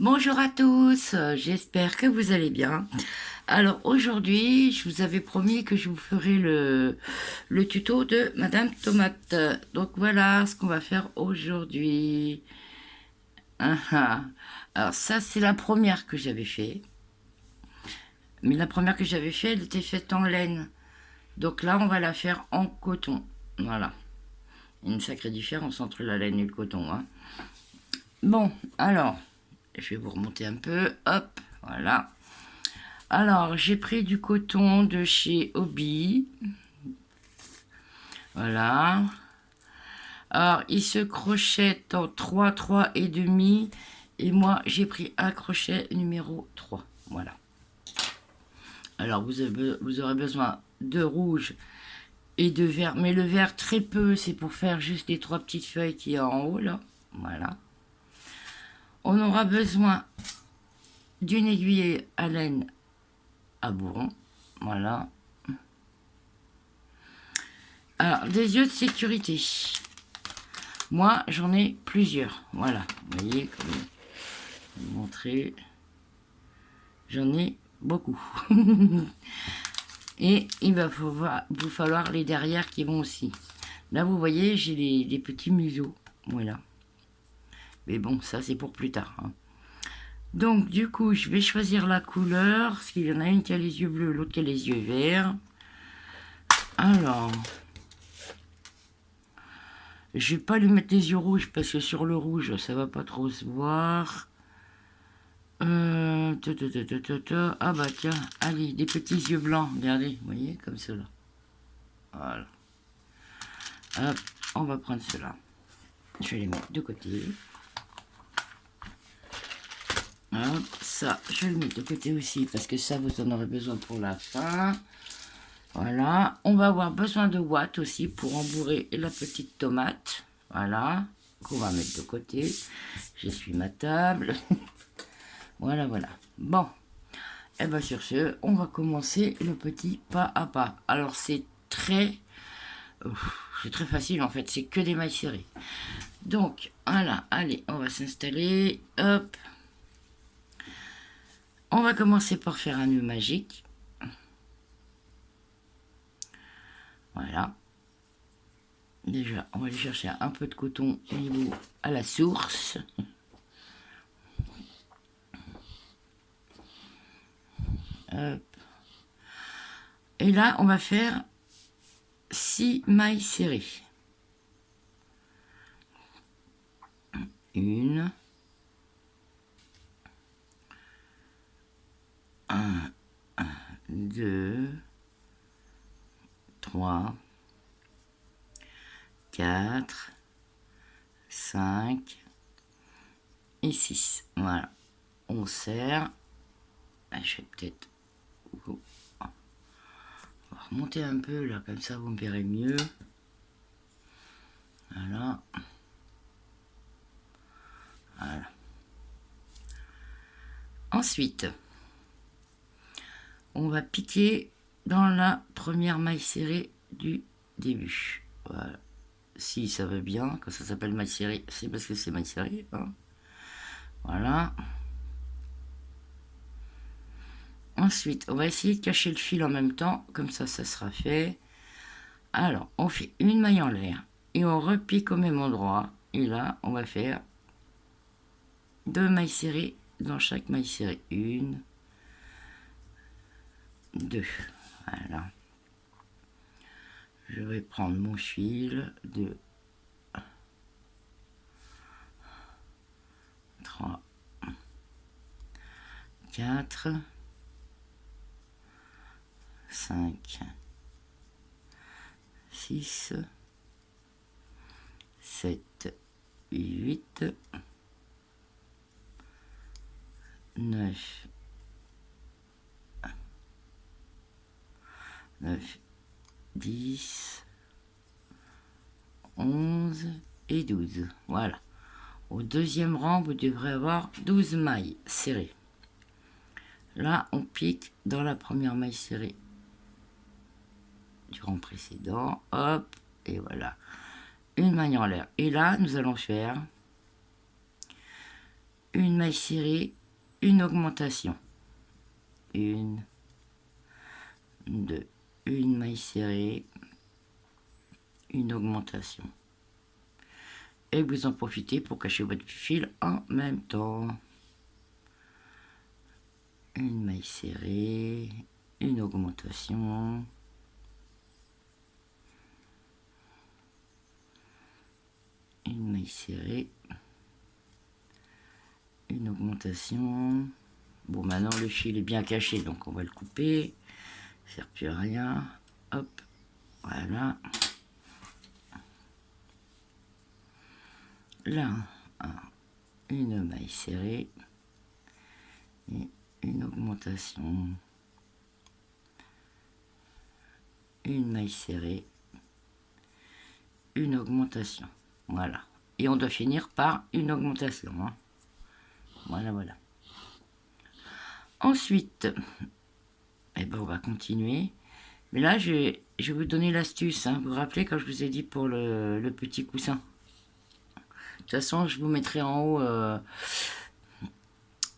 Bonjour à tous, j'espère que vous allez bien. Alors aujourd'hui, je vous avais promis que je vous ferai le tuto de Madame Tomate. Donc voilà ce qu'on va faire aujourd'hui. Ah, ah. Alors ça, c'est la première que j'avais fait. Mais la première que j'avais fait, elle était faite en laine. Donc là, on va la faire en coton. Voilà. Une sacrée différence entre la laine et le coton, hein. Bon, alors, je vais vous remonter un peu. Hop, voilà. Alors, j'ai pris du coton de chez Hobby. Voilà. Alors, il se crochette en 3, 3 et demi. Et moi, j'ai pris un crochet numéro 3. Voilà. Alors, vous aurez besoin de rouge et de vert. Mais le vert, très peu. C'est pour faire juste les 3 petites feuilles qui y a en haut, là. Voilà. On aura besoin d'une aiguille à laine à bourron. Voilà. Alors, des yeux de sécurité. Moi, j'en ai plusieurs. Voilà. Vous voyez, comme je vais vous montrer. J'en ai beaucoup. Et il va vous falloir les derrière qui vont aussi. Là, vous voyez, j'ai les petits museaux. Voilà. Mais bon, ça, c'est pour plus tard, hein. Donc, du coup, je vais choisir la couleur. Parce qu'il y en a une qui a les yeux bleus, l'autre qui a les yeux verts. Alors, je vais pas lui mettre les yeux rouges parce que sur le rouge, ça va pas trop se voir. Ah bah tiens, allez, des petits yeux blancs, regardez, vous voyez, comme cela. Voilà. Hop, on va prendre cela. Je vais les mettre de côté. Hop, ça, je vais le mettre de côté aussi parce que ça, vous en aurez besoin pour la fin. Voilà, on va avoir besoin de ouate aussi pour embourrer la petite tomate. Voilà, qu'on va mettre de côté. J'essuie ma table. Voilà, voilà. Bon, et bien sur ce, on va commencer le petit pas à pas. Alors c'est très facile en fait, c'est que des mailles serrées. Donc voilà, allez, on va s'installer. Hop. On va commencer par faire un nœud magique. Voilà. Déjà, on va aller chercher un peu de coton au niveau à la source. Hop. Et là, on va faire 6 mailles serrées. Une. Un. Deux. 3, 4, 5 et 6. Voilà. On serre. Je vais peut-être remonter un peu là, comme ça vous me verrez mieux. Voilà. Voilà. Ensuite, on va piquer dans la première maille serrée du début. Voilà. Si ça va bien, quand ça s'appelle maille serrée, c'est parce que c'est maille serrée, hein. Voilà. Ensuite, on va essayer de cacher le fil en même temps, comme ça sera fait. Alors, on fait une maille en l'air et on repique au même endroit. Et là, on va faire 2 mailles serrées dans chaque maille serrée. 1, 2. Voilà. Je vais prendre mon fil. 2, 3, 4, 5, 6, 7, 8, 9, 10, 11 et 12. Voilà. Au deuxième rang, vous devrez avoir 12 mailles serrées. Là, on pique dans la première maille serrée du rang précédent. Hop, et voilà. Une maille en l'air. Et là, nous allons faire une maille serrée, une augmentation. Une, deux, une maille serrée, une augmentation. Et vous en profitez pour cacher votre fil en même temps. Une maille serrée, une augmentation. Une maille serrée, une augmentation. Bon, maintenant le fil est bien caché, donc on va le couper. Ça sert plus à rien. Hop, voilà. Là, une maille serrée et une augmentation. Une maille serrée, une augmentation. Voilà. Et on doit finir par une augmentation. Hein. Voilà, voilà. Ensuite, eh ben, on va continuer. Mais là, je vais vous donner l'astuce. Hein. Vous vous rappelez quand je vous ai dit pour le petit coussin? De toute façon, je vous mettrai en haut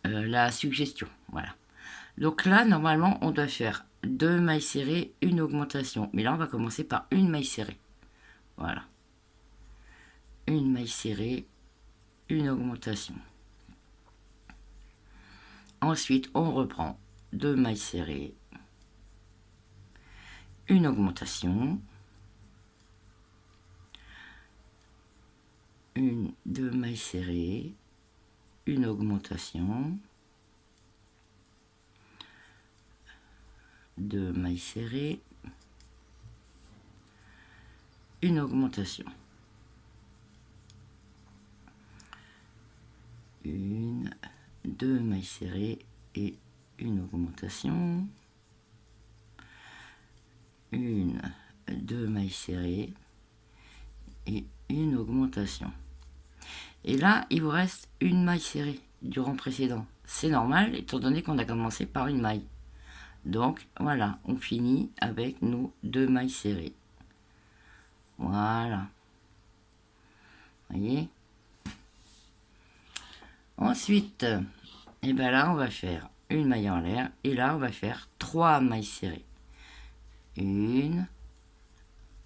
la suggestion. Voilà. Donc là, normalement, on doit faire 2 mailles serrées, une augmentation. Mais là, on va commencer par une maille serrée. Voilà. Une maille serrée, une augmentation. Ensuite, on reprend 2 mailles serrées, une augmentation, une, 2 mailles serrées, une augmentation, 2 mailles serrées, une augmentation, une, 2 mailles serrées et une augmentation, une, 2 mailles serrées et une augmentation. Et là, il vous reste une maille serrée du rang précédent. C'est normal, étant donné qu'on a commencé par une maille. Donc, voilà, on finit avec nos 2 mailles serrées. Voilà. Voyez? Ensuite, et ben là, on va faire une maille en l'air. Et là, on va faire 3 mailles serrées. Une,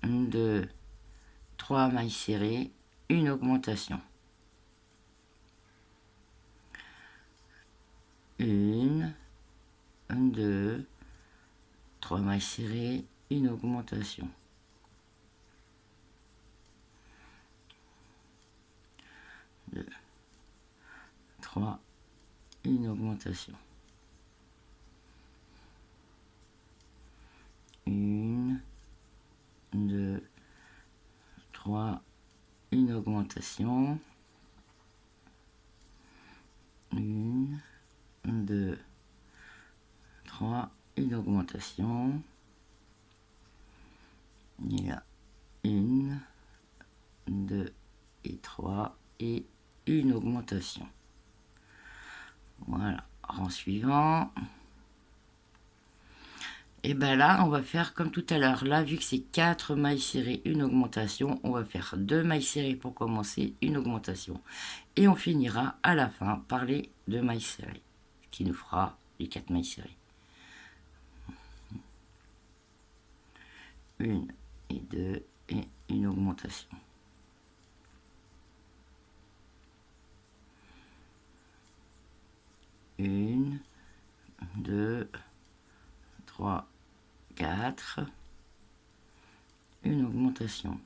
2, 3 mailles serrées, une augmentation. Une, 2, 3 mailles serrées, une augmentation. Deux, 3, une augmentation. Une, 2, 3, une augmentation. Une, 2, 3, une augmentation. Il y a une, 2 et 3 et une augmentation. Voilà, rang suivant. Et ben là, on va faire comme tout à l'heure. Là, vu que c'est 4 mailles serrées, une augmentation, on va faire 2 mailles serrées pour commencer, une augmentation. Et on finira à la fin par les 2 mailles serrées, ce qui nous fera les 4 mailles serrées. Une et 2 et une augmentation. Une, 2, 3, 4, une augmentation.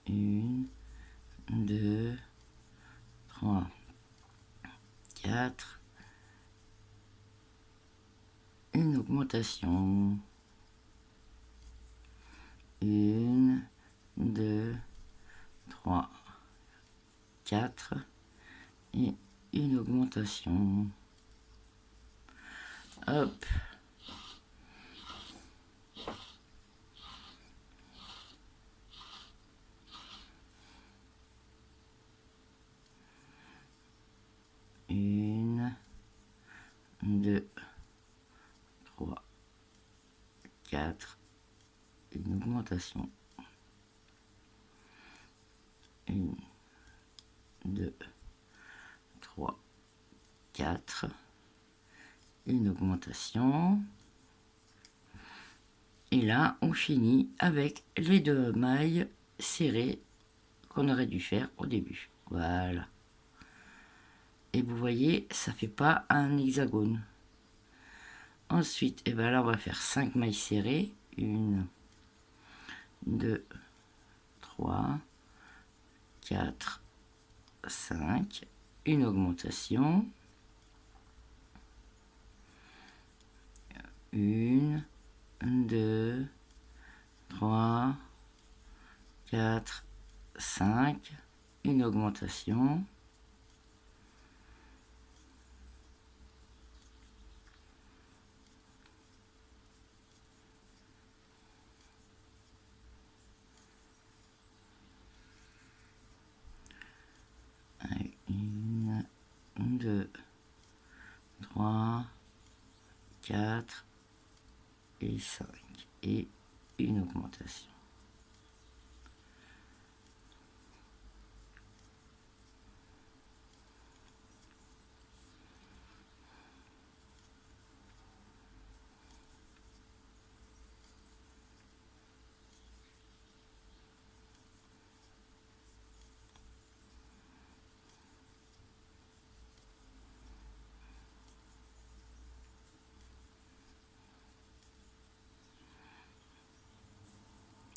Une, 2, 3, 4, une augmentation. Une, 2, 3, 4 et une augmentation. Hop. Une, 2, 3, 4, une augmentation. Une, 2, 3, 4, une augmentation. Et là, on finit avec les 2 mailles serrées qu'on aurait dû faire au début. Voilà. Et vous voyez, ça fait pas un hexagone. Ensuite, et ben là, on va faire 5 mailles serrées. 1, 2, 3, 4, 5. Une augmentation. 1, 2, 3, 4, 5. Une augmentation. Une, 2, 3, 4 et 5. Et une augmentation.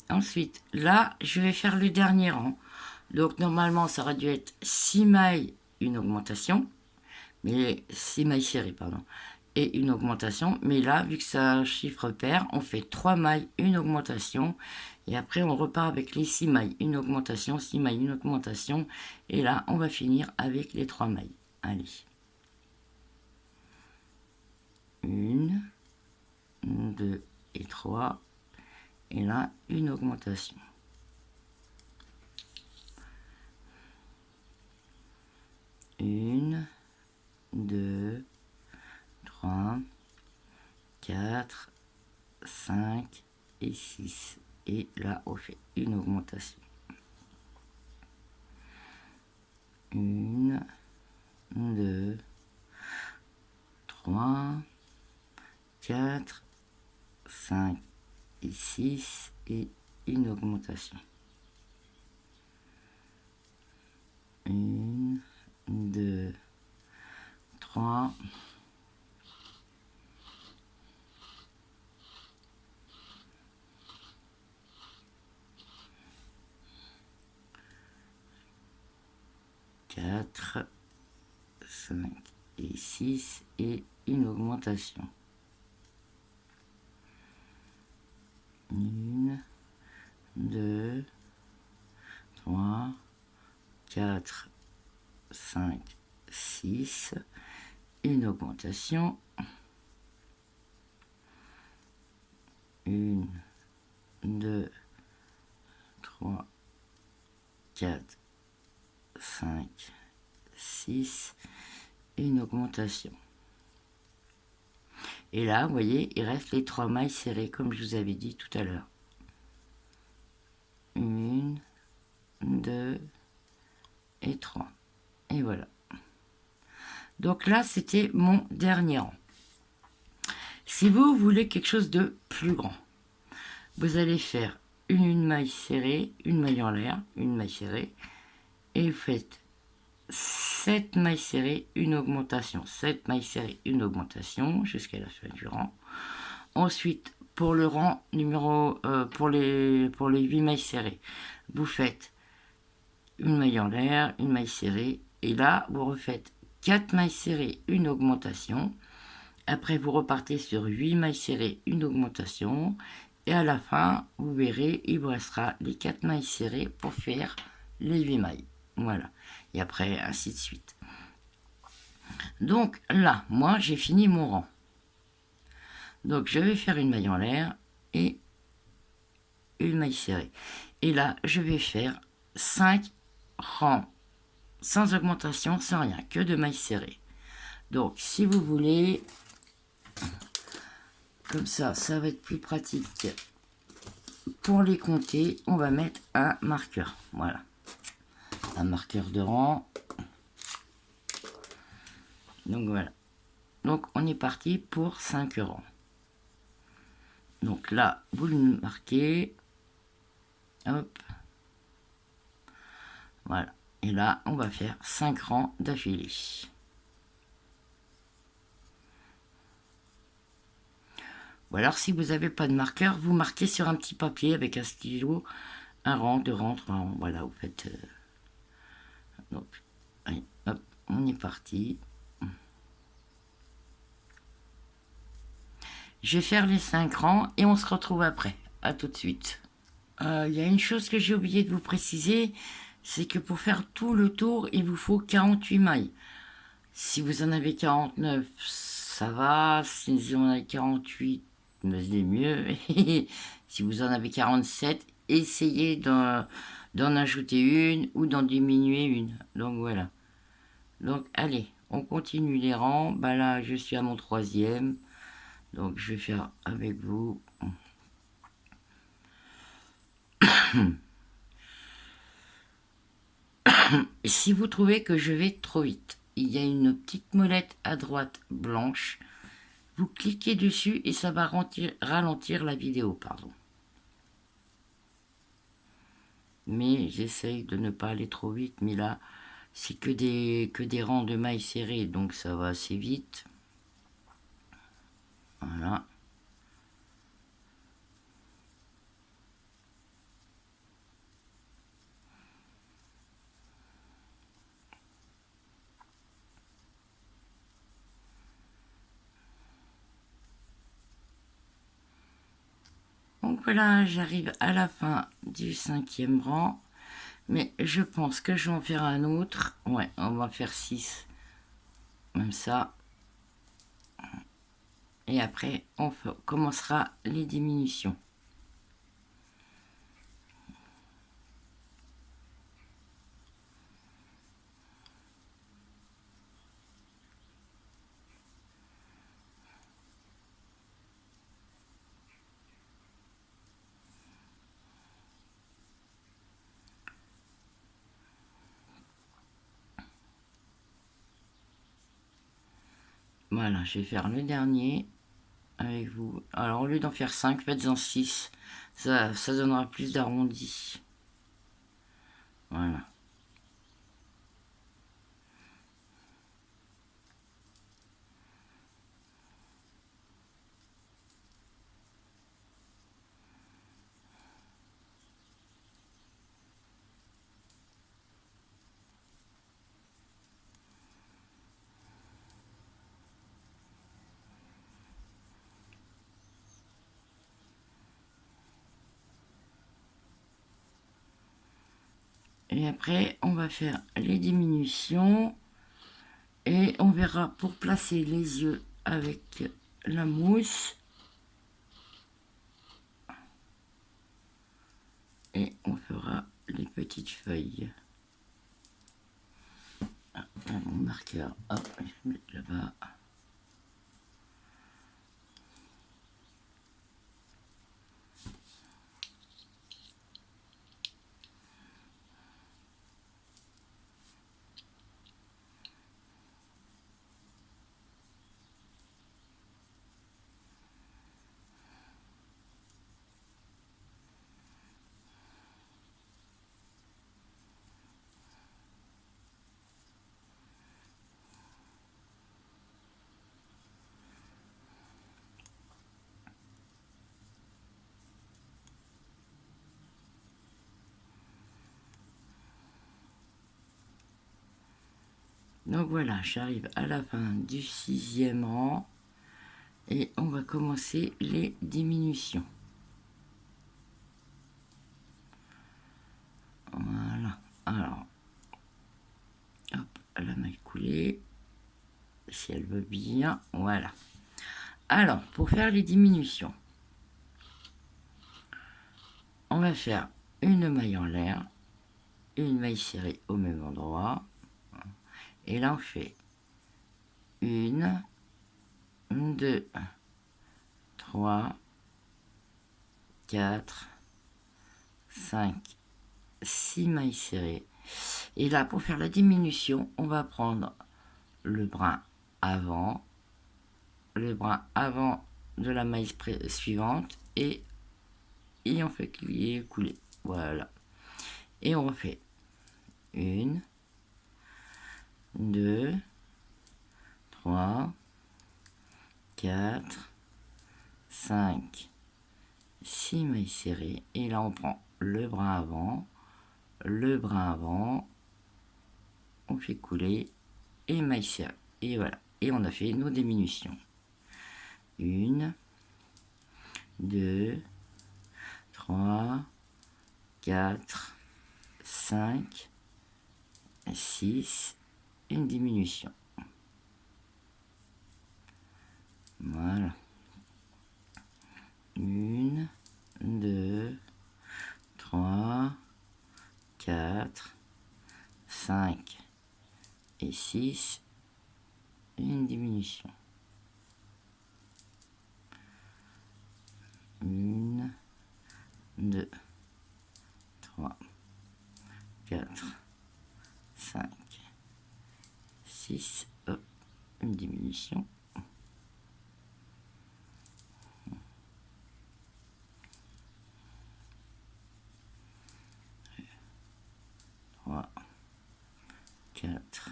Ensuite, là, je vais faire le dernier rang. Donc, normalement, ça aurait dû être 6 mailles, une augmentation. Mais 6 mailles serrées, pardon. Et une augmentation. Mais là, vu que c'est un chiffre pair, on fait 3 mailles, une augmentation. Et après, on repart avec les 6 mailles, une augmentation, 6 mailles, une augmentation. Et là, on va finir avec les 3 mailles. Allez. 1, 2 et 3. Et là, une augmentation. 1, 2, 3, 4, 5 et 6. Et là, on fait une augmentation. 1, 2, 3, 4, 5 et 6 et une augmentation. 1, 2, 3, 4, 5 et 6 et une augmentation. 1, 2, 3, 4, 5, 6, une augmentation. 1, 2, 3, 4, 5, 6, une augmentation. Et là, vous voyez, il reste les 3 mailles serrées, comme je vous avais dit tout à l'heure. 1, 2 et 3. Et voilà. Donc là, c'était mon dernier rang. Si vous voulez quelque chose de plus grand, vous allez faire une maille serrée, une maille en l'air, une maille serrée, et vous faites 7 mailles serrées, une augmentation, 7 mailles serrées, une augmentation, jusqu'à la fin du rang. Ensuite, pour le rang numéro, pour les 8 mailles serrées, vous faites une maille en l'air, une maille serrée, et là, vous refaites 4 mailles serrées, une augmentation. Après, vous repartez sur 8 mailles serrées, une augmentation. Et à la fin, vous verrez, il vous restera les 4 mailles serrées pour faire les 8 mailles. Voilà. Et après, ainsi de suite. Donc là, moi, j'ai fini mon rang. Donc, je vais faire une maille en l'air et une maille serrée. Et là, je vais faire 5 rangs sans augmentation, sans rien, que de mailles serrées. Donc, si vous voulez, comme ça va être plus pratique. Pour les compter, on va mettre un marqueur. Voilà. Un marqueur de rang. Donc voilà. Donc on est parti pour 5 rangs. Donc là, vous le marquez. Hop. Voilà. Et là, on va faire 5 rangs d'affilée. Ou alors, si vous n'avez pas de marqueur, vous marquez sur un petit papier avec un stylo, un rang, 2 rangs, 3 rangs. Voilà, vous faites... Donc, allez, hop, on est parti. Je vais faire les 5 rangs et on se retrouve après. À tout de suite. Il y a une chose que j'ai oublié de vous préciser, c'est que pour faire tout le tour, il vous faut 48 mailles. Si vous en avez 49, ça va. Si vous en avez 48, c'est mieux. Si vous en avez 47, essayez d'en ajouter une ou d'en diminuer une. Donc voilà. Donc allez, on continue les rangs. Bah là, je suis à mon 3e. Donc je vais faire avec vous. Si vous trouvez que je vais trop vite, il y a une petite molette à droite blanche. Vous cliquez dessus et ça va ralentir la vidéo, pardon. Mais j'essaye de ne pas aller trop vite. Mais là, c'est que des rangs de mailles serrées, donc ça va assez vite. Voilà. Donc voilà, j'arrive à la fin du 5e rang. Mais je pense que je vais en faire un autre. Ouais, on va faire 6. Même ça. Et après, on commencera les diminutions. Voilà, je vais faire le dernier avec vous. Alors, au lieu d'en faire 5, faites-en 6. Ça donnera plus d'arrondis. Voilà. Et après, on va faire les diminutions. Et on verra pour placer les yeux avec la mousse. Et on fera les petites feuilles. Ah, mon marqueur, hop, je vais le mettre là-bas. Donc voilà, j'arrive à la fin du 6e rang. Et on va commencer les diminutions. Voilà. Alors, hop, la maille coulée. Si elle veut bien, voilà. Alors, pour faire les diminutions, on va faire une maille en l'air, une maille serrée au même endroit. Et là, on fait 1, 2, 3, 4, 5, 6 mailles serrées. Et là, pour faire la diminution, on va prendre le brin avant, le brin avant de la maille suivante et on fait plier, couler. Voilà. Et on refait 1, 2, 3, 4, 5, 6 mailles serrées. Et là, on prend le brin avant, on fait couler et maille serrée. Et voilà. Et on a fait nos diminutions. 1, 2, 3, 4, 5, 6, une diminution. Voilà. 1, 2, 3, 4, 5 et 6, une diminution. 1, 2, 3, 4, 5, 6, hop, une diminution. 3, 4,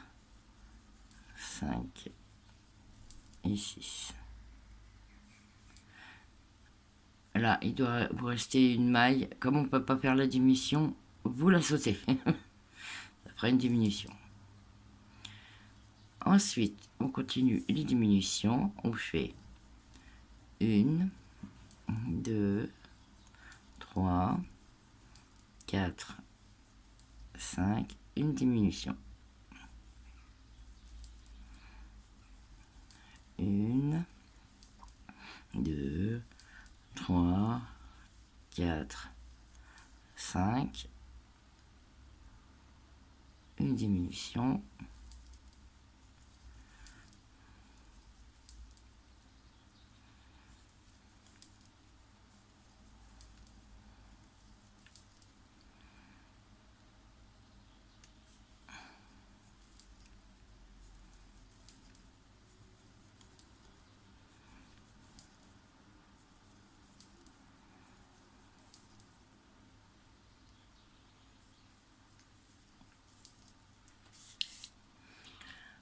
5 et 6. Là, il doit vous rester une maille. Comme on ne peut pas faire la diminution, vous la sautez. Après une diminution. Ensuite, on continue les diminutions. On fait 1, 2, 3, 4, 5, une diminution. 1, 2, 3, 4, 5, une diminution.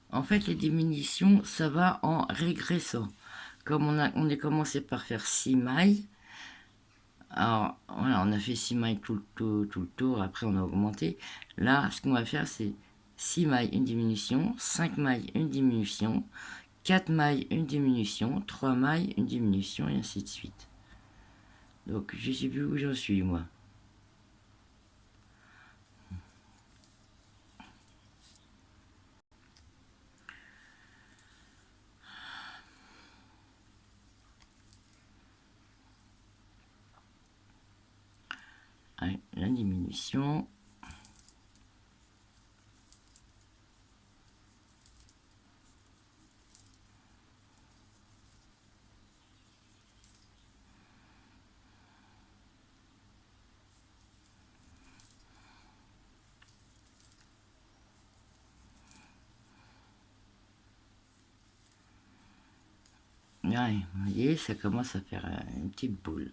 En fait, les diminutions, ça va en régressant. Comme on est commencé par faire 6 mailles, alors voilà, on a fait 6 mailles tout le tour, après on a augmenté. Là, ce qu'on va faire, c'est 6 mailles, une diminution, 5 mailles, une diminution, 4 mailles, une diminution, 3 mailles, une diminution, et ainsi de suite. Donc, je sais plus où j'en suis, moi. Allez, la diminution. Ouais, vous voyez, ça commence à faire une petite boule.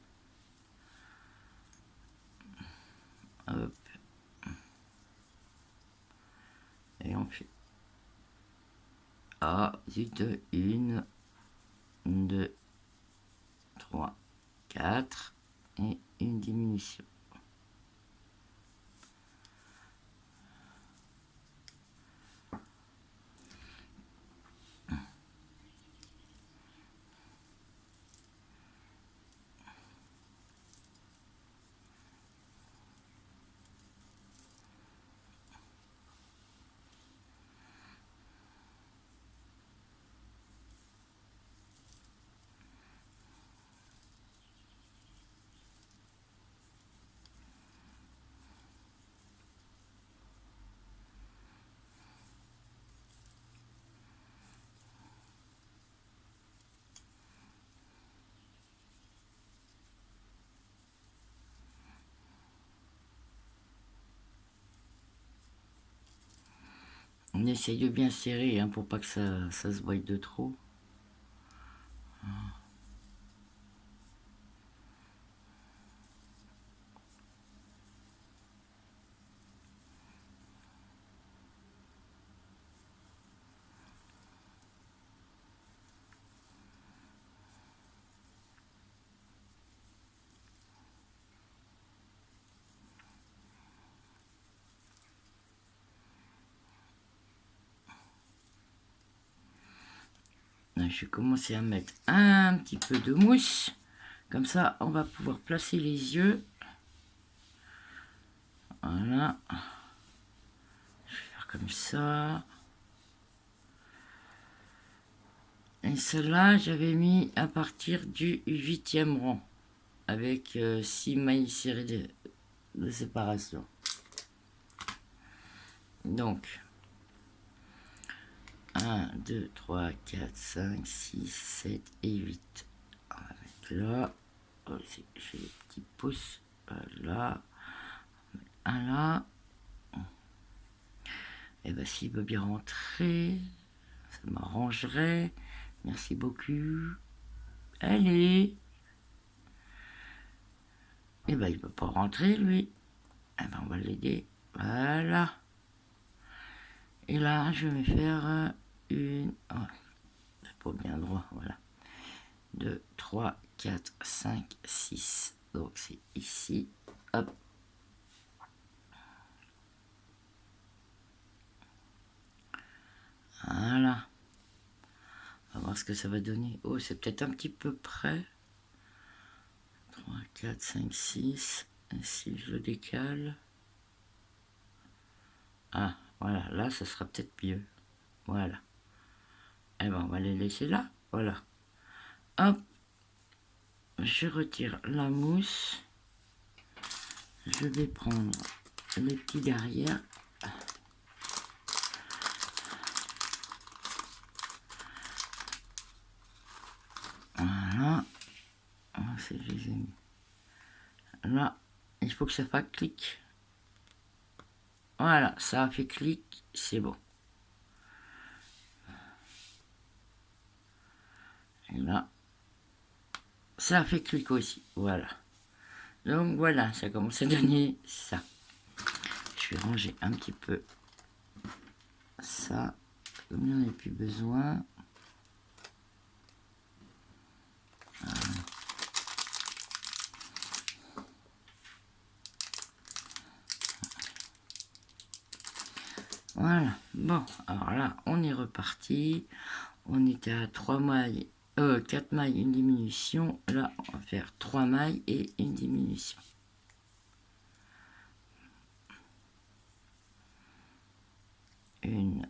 Hop. Et on fait... Ah, zut, 1, 2, 3, 4 et une diminution. On essaye de bien serrer hein, pour pas que ça se voie de trop. Je vais commencer à mettre un petit peu de mousse. Comme ça, on va pouvoir placer les yeux. Voilà. Je vais faire comme ça. Et celle-là, j'avais mis à partir du 8e rang. Avec 6 mailles serrées de séparation. Donc, 1, 2, 3, 4, 5, 6, 7 et 8. On va mettre là. Oh, je fais les petits pouces. Là. Un là. Et bien, s'il veut bien rentrer, ça m'arrangerait. Merci beaucoup. Allez. Et ben, il ne peut pas rentrer, lui. Eh ben, on va l'aider. Voilà. Et là, je vais faire une... Oh, c'est pas bien droit, voilà. 2, 3, 4, 5, 6. Donc, c'est ici. Hop. Voilà. On va voir ce que ça va donner. Oh, c'est peut-être un petit peu près. 3, 4, 5, 6. Et si je le décale... Ah, voilà. Là, ça sera peut-être mieux. Voilà. Eh ben, on va les laisser là. Voilà. Hop. Je retire la mousse. Je vais prendre les petits derrière. Voilà. Je les ai mis. Là, il faut que ça fasse clic. Voilà, ça a fait clic, c'est bon. Et là, ça a fait clic aussi, voilà. Donc voilà, ça commence à donner ça. Je vais ranger un petit peu ça, comme il n'y en a plus besoin. Voilà, bon, alors là, on est reparti. On était à 3 mailles, 4 mailles, une diminution. Là, on va faire 3 mailles et une diminution. Une,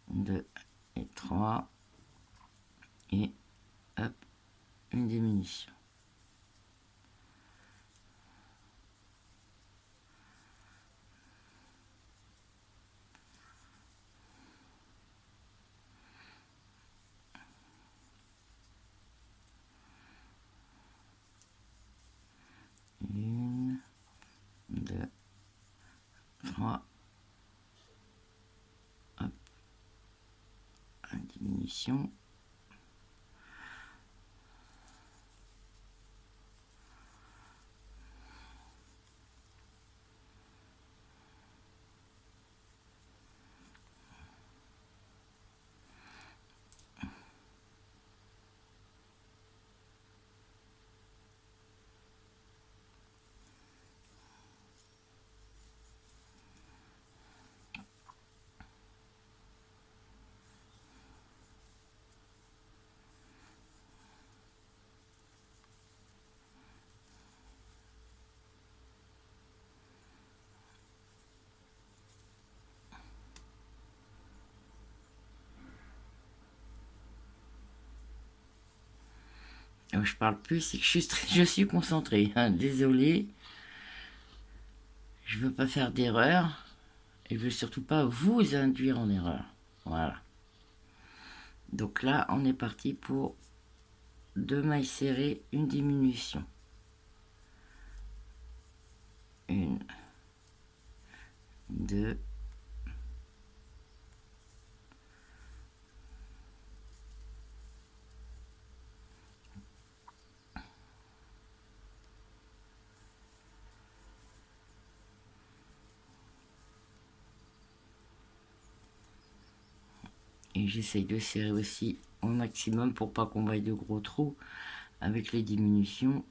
2 et 3. Et hop, une diminution. Une, 2, 3. Hop, une diminution. Je parle plus, c'est que je suis concentrée. Hein, désolée. Je veux pas faire d'erreur. Et je veux surtout pas vous induire en erreur. Voilà. Donc là, on est parti pour 2 mailles serrées, une diminution. Une, 2, Et j'essaye de serrer aussi au maximum pour pas qu'on voie de gros trous avec les diminutions.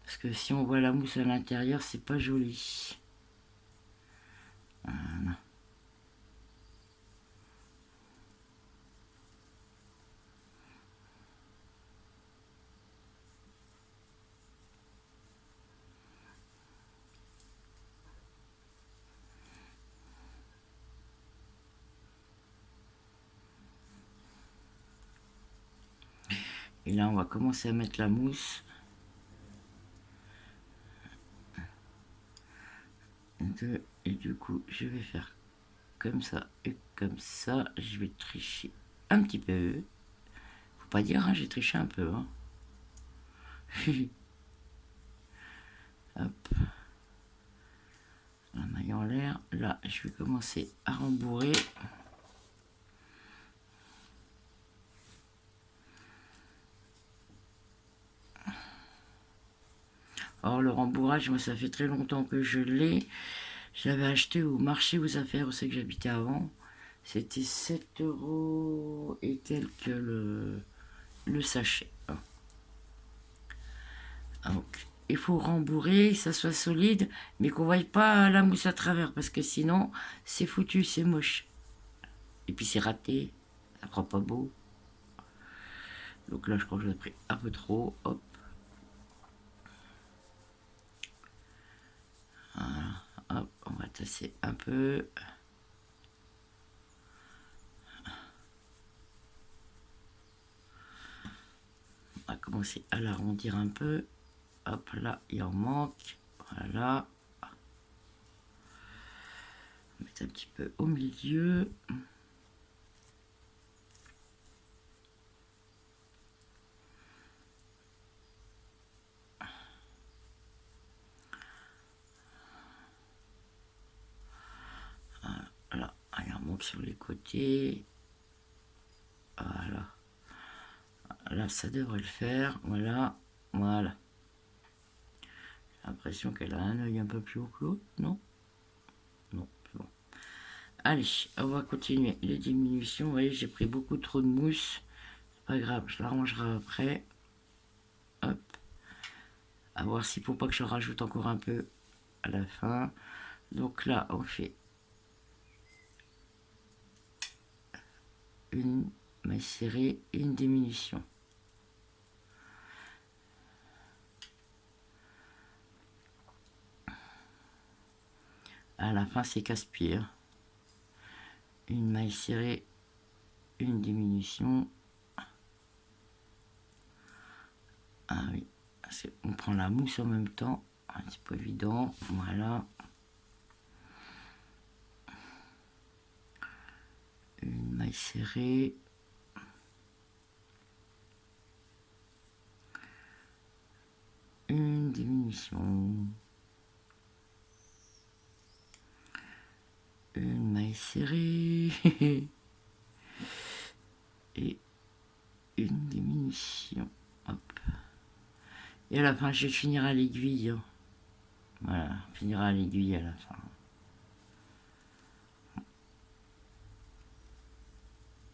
Parce que si on voit la mousse à l'intérieur, c'est pas joli. Voilà. Et là, on va commencer à mettre la mousse. Et du coup, je vais faire comme ça et comme ça. Je vais tricher un petit peu. Faut pas dire, hein, j'ai triché un peu. Hein. Hop. La maille en l'air. Là, je vais commencer à rembourrer. Or, le rembourrage, moi, ça fait très longtemps que je l'ai. J'avais acheté au marché aux affaires, où c'est que j'habitais avant. C'était 7 € et quelques le sachet. Donc, il faut rembourrer, que ça soit solide, mais qu'on ne voie pas la mousse à travers, parce que sinon, c'est foutu, c'est moche. Et puis c'est raté, ça prend pas beau. Donc là, je crois que j'en ai pris un peu trop. Hop. Voilà. Hop, on va tasser un peu. On va commencer à l'arrondir un peu. Hop, là, il en manque. Voilà. On va mettre un petit peu au milieu. Voilà, il en manque sur les côtés. Voilà. Là, ça devrait le faire. Voilà. Voilà. J'ai l'impression qu'elle a un œil un peu plus haut que l'autre, non? Non, c'est bon. Allez, on va continuer les diminutions. Vous voyez, j'ai pris beaucoup trop de mousse. Pas grave, je l'arrangerai après. Hop. À voir s'il ne faut pas que je rajoute encore un peu à la fin. Donc là, on fait une maille serrée et une diminution. À la fin, c'est casse-pied. Une maille serrée, une diminution. Ah oui, on prend la mousse en même temps. C'est pas évident. Voilà. Une maille serrée. Une diminution. Une maille serrée. Et une diminution. Hop. Et à la fin, je finirai à l'aiguille. Voilà, on finira à l'aiguille à la fin.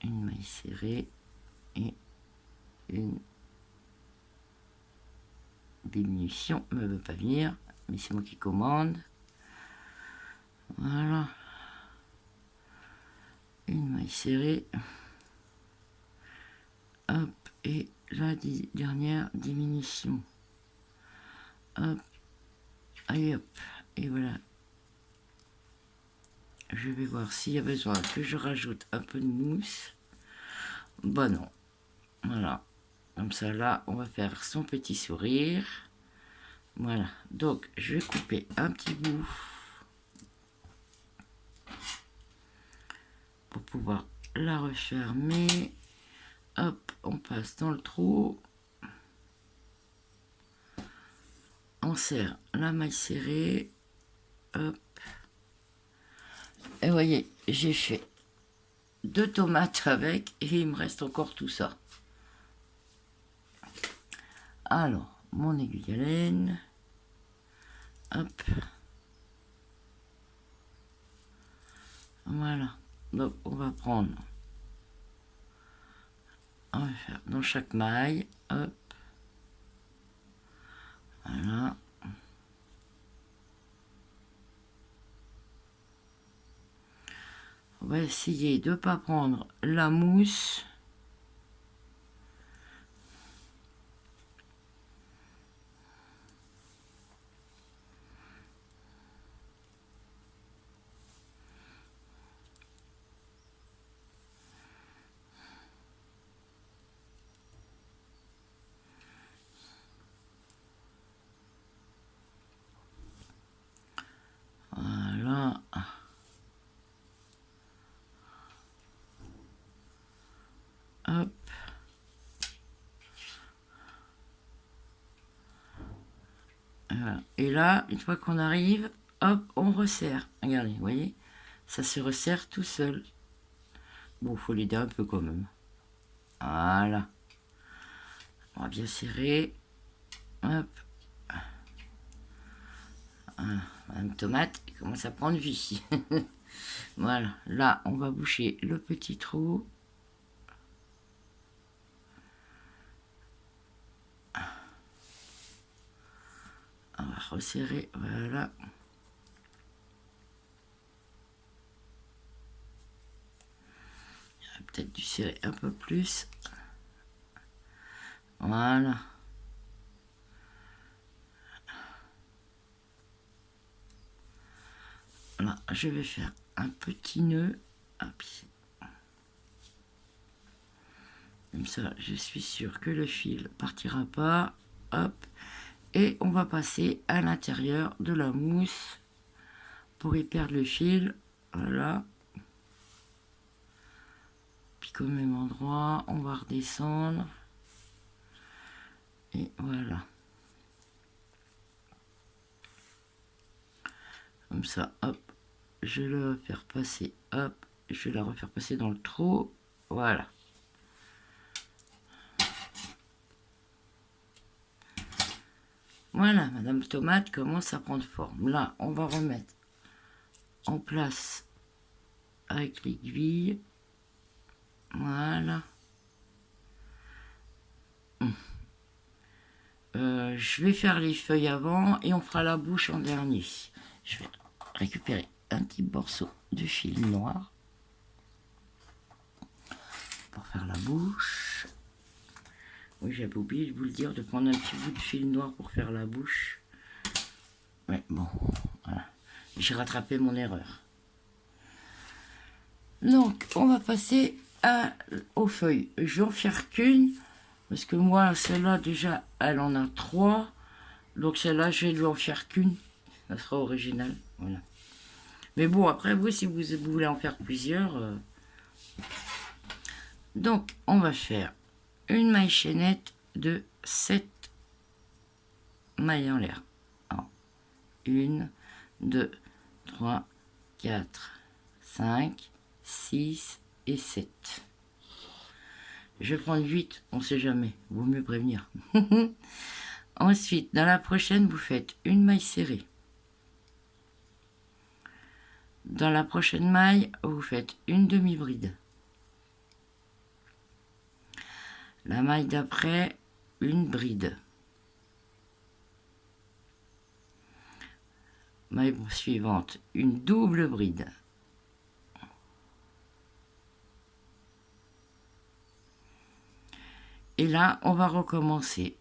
Une maille serrée et une diminution. Ne veut pas venir, mais c'est moi qui commande. Voilà. Une maille serrée. Hop, et la dernière diminution. Hop, allez hop, et voilà. Je vais voir s'il y a besoin que je rajoute un peu de mousse. Bah non. Voilà. Comme ça, là, on va faire son petit sourire. Voilà. Donc, je vais couper un petit bout pour pouvoir la refermer. Hop, on passe dans le trou. On serre la maille serrée. Hop. Et vous voyez, j'ai fait 2 tomates avec et il me reste encore tout ça. Alors, mon aiguille à laine. Hop. Voilà. Donc on va prendre, on va faire dans chaque maille, hop, voilà. On va essayer de ne pas prendre la mousse. Voilà. Hop. Voilà. Et là, une fois qu'on arrive, hop, on resserre. Regardez, vous voyez, ça se resserre tout seul. Bon, faut l'aider un peu quand même. Voilà. On va bien serrer. Hop. Voilà. Madame Tomate commence à prendre vie. Voilà. Là, on va boucher le petit trou. On va resserrer. Voilà. Peut-être dû serrer un peu plus. Voilà. Là, je vais faire un petit nœud. Hop. Comme ça, je suis sûre que le fil partira pas. Hop. Et on va passer à l'intérieur de la mousse pour y perdre le fil. Voilà. Puis au même endroit, on va redescendre. Et voilà. Comme ça, hop. Je vais le faire passer, hop. Je vais la refaire passer dans le trou. Voilà. Voilà, Madame Tomate commence à prendre forme. Là, on va remettre en place avec l'aiguille. Voilà. Je vais faire les feuilles avant et on fera la bouche en dernier. Je vais récupérer un petit morceau de fil noir pour faire la bouche. Oui, j'avais oublié de vous le dire, de prendre un petit bout de fil noir pour faire la bouche. Mais bon, voilà. J'ai rattrapé mon erreur. Donc, on va passer aux feuilles. Je vais en faire qu'une, parce que moi, celle-là, déjà, elle en a 3. Donc, celle-là, je vais lui en faire qu'une. Ça sera original. Voilà. Mais bon, après, vous, si vous voulez en faire plusieurs... Donc, on va faire une maille chaînette de 7 mailles en l'air. 1, 2, 3, 4, 5, 6 et 7. Je vais prendre 8, on sait jamais, vaut mieux prévenir. Ensuite, dans la prochaine, vous faites une maille serrée. Dans la prochaine maille, vous faites une demi-bride. La maille d'après, une bride. Maille suivante, une double bride. Et là, on va recommencer.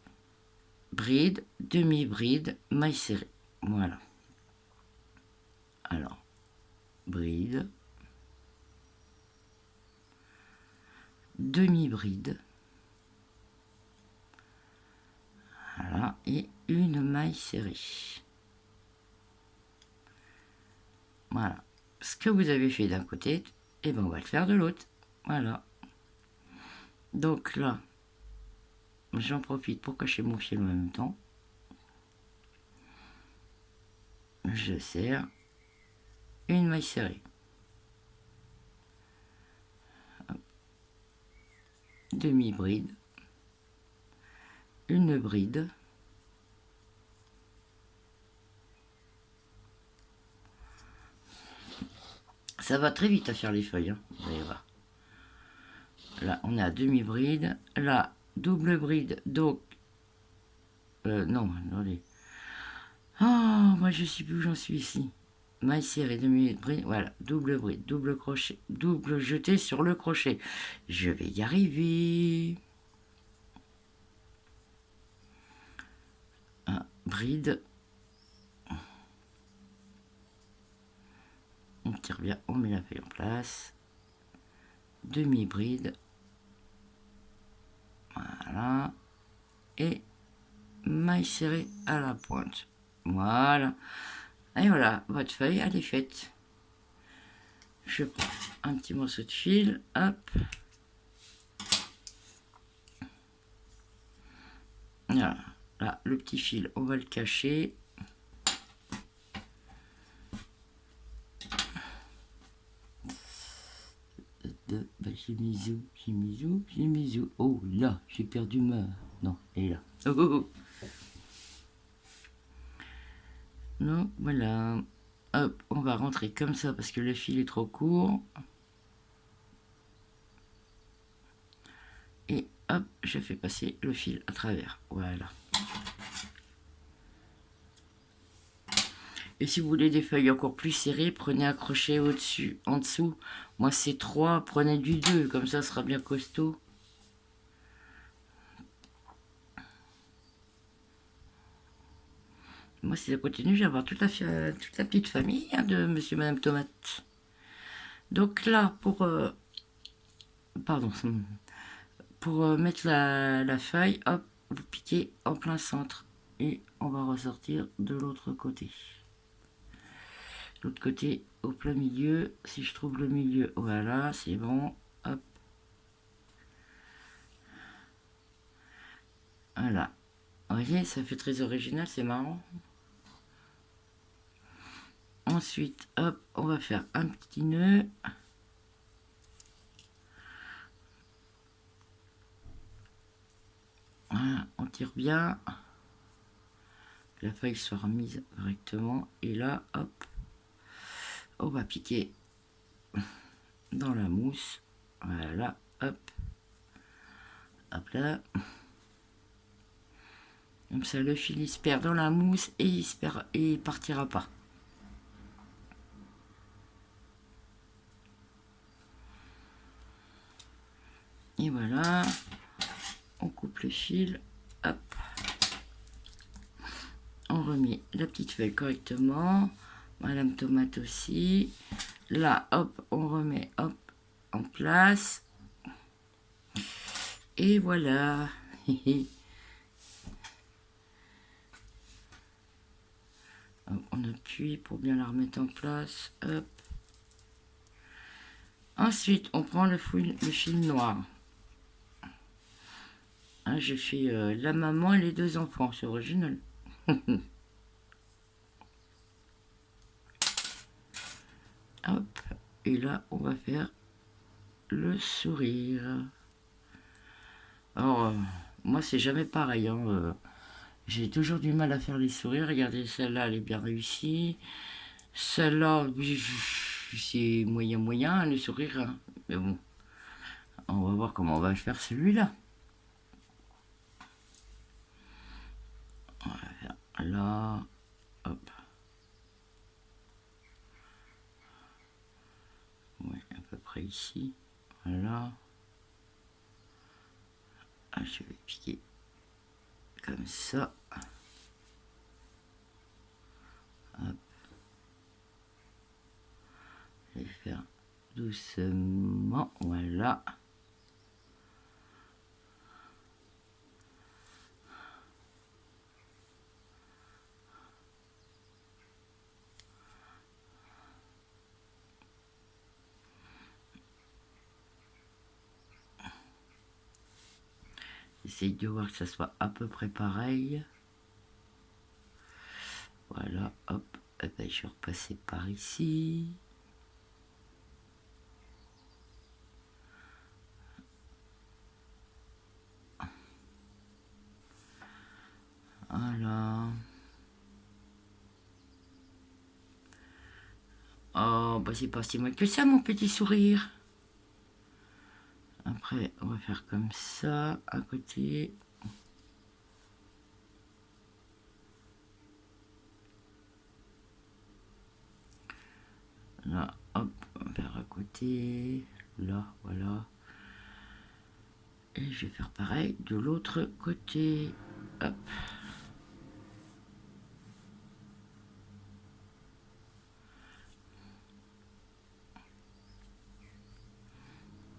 Bride, demi-bride, maille serrée. Voilà. Alors, bride, demi-bride. Voilà, et une maille serrée. Voilà. Ce que vous avez fait d'un côté, et ben on va le faire de l'autre. Voilà. Donc là, j'en profite pour cacher mon fil en même temps. Je serre une maille serrée. Demi-bride. Une bride. Ça va très vite à faire les feuilles, hein, vous allez voir. Là, on est à demi-bride. Là, double bride. Donc, non, attendez. Oh, moi, je sais plus où j'en suis ici. Maille serrée, demi-bride. Voilà, double bride, double crochet, double jeté sur le crochet. Je vais y arriver. Un bride. On tire bien, on met la feuille en place. Demi-bride. Voilà. Et maille serrée à la pointe. Voilà. Et voilà, votre feuille, elle est faite. Je prends un petit morceau de fil. Hop. Voilà. Là, le petit fil, on va le cacher. J'ai mis où. Oh là, j'ai perdu ma... Non, elle est là. Oh, oh, oh. Non, voilà. Hop, on va rentrer comme ça parce que le fil est trop court. Et hop, je fais passer le fil à travers. Voilà. Et si vous voulez des feuilles encore plus serrées, prenez un crochet au-dessus, en dessous. Moi, c'est 3, prenez du 2, comme ça sera bien costaud. Moi, si ça continue, je vais avoir toute la petite famille, hein, de monsieur et madame Tomate. Donc là, pour mettre la feuille, hop, vous piquez en plein centre. Et on va ressortir de l'autre côté. L'autre côté, au plein milieu. Si je trouve le milieu, voilà, c'est bon. Hop. Voilà. Vous voyez, ça fait très original, c'est marrant. Ensuite, hop, on va faire un petit nœud. Voilà, on tire bien. Que la feuille soit remise correctement. Et là, hop, on va piquer dans la mousse. Voilà, hop. Hop là. Comme ça, le fil il se perd dans la mousse et il partira pas. Et voilà, on coupe le fil, hop. On remet la petite feuille correctement. Madame Tomate aussi. Là, hop, on remet, hop, en place. Et voilà. On appuie pour bien la remettre en place. Hop. Ensuite, on prend le fil noir. Hein, je fais la maman et les 2 enfants, c'est original. Hop. Et là, on va faire le sourire. Alors, moi, c'est jamais pareil. Hein. J'ai toujours du mal à faire les sourires. Regardez, celle-là, elle est bien réussie. Celle-là, c'est moyen, le sourire. Hein. Mais bon, on va voir comment on va faire celui-là. On va faire là. Hop. Ouais, à peu près ici. Voilà. Ah, je vais piquer comme ça. Hop. Je vais faire doucement. Voilà. J'essaye de voir que ça soit à peu près pareil. Voilà, hop. Et ben, je vais repasser par ici. Voilà. Oh, Oh, bah c'est pas si mal que ça, mon petit sourire. Après, on va faire comme ça, à côté. Là, hop, on va faire à côté. Là, voilà. Et je vais faire pareil de l'autre côté. Hop.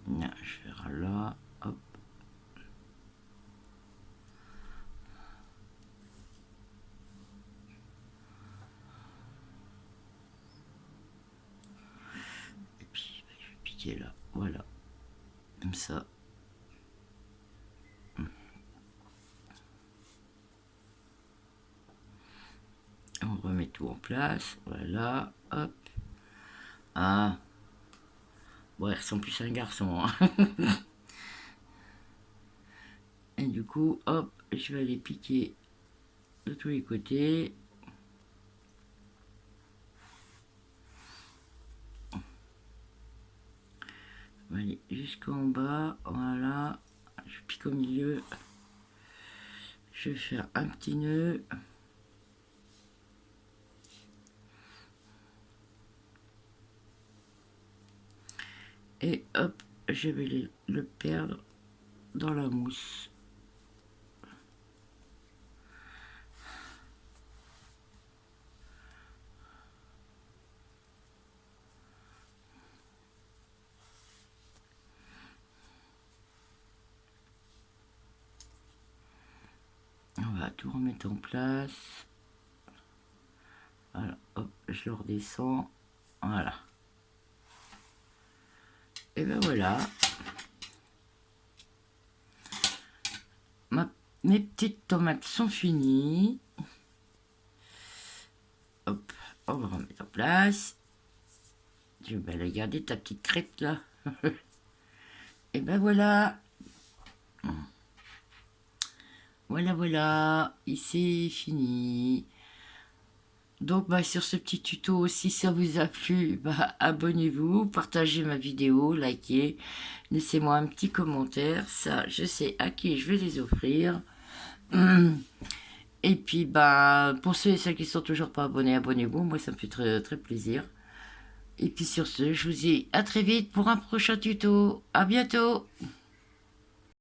Là, je vais faire là. Hop. Et puis, je vais piquer là. Voilà. Comme ça. On remet tout en place. Voilà. Hop. Ah. Bon, il ressemble plus à un garçon. Hein. Et du coup, hop, je vais aller piquer de tous les côtés. On va aller jusqu'en bas. Voilà. Je pique au milieu. Je vais faire un petit nœud. Et hop, je vais le perdre dans la mousse. On va tout remettre en place. Voilà, hop, je le redescends. Voilà. Et ben voilà. Mes petites tomates sont finies. Hop, on va remettre en place. Tu vas la garder ta petite crête là. Et ben voilà. Voilà, voilà. Et c'est fini. Donc bah, sur ce petit tuto, si ça vous a plu, bah, abonnez-vous, partagez ma vidéo, likez, laissez-moi un petit commentaire, ça je sais à qui je vais les offrir. Et puis bah, pour ceux et celles qui sont toujours pas abonnés, abonnez-vous, moi ça me fait très, très plaisir. Et puis sur ce, je vous dis à très vite pour un prochain tuto, à bientôt.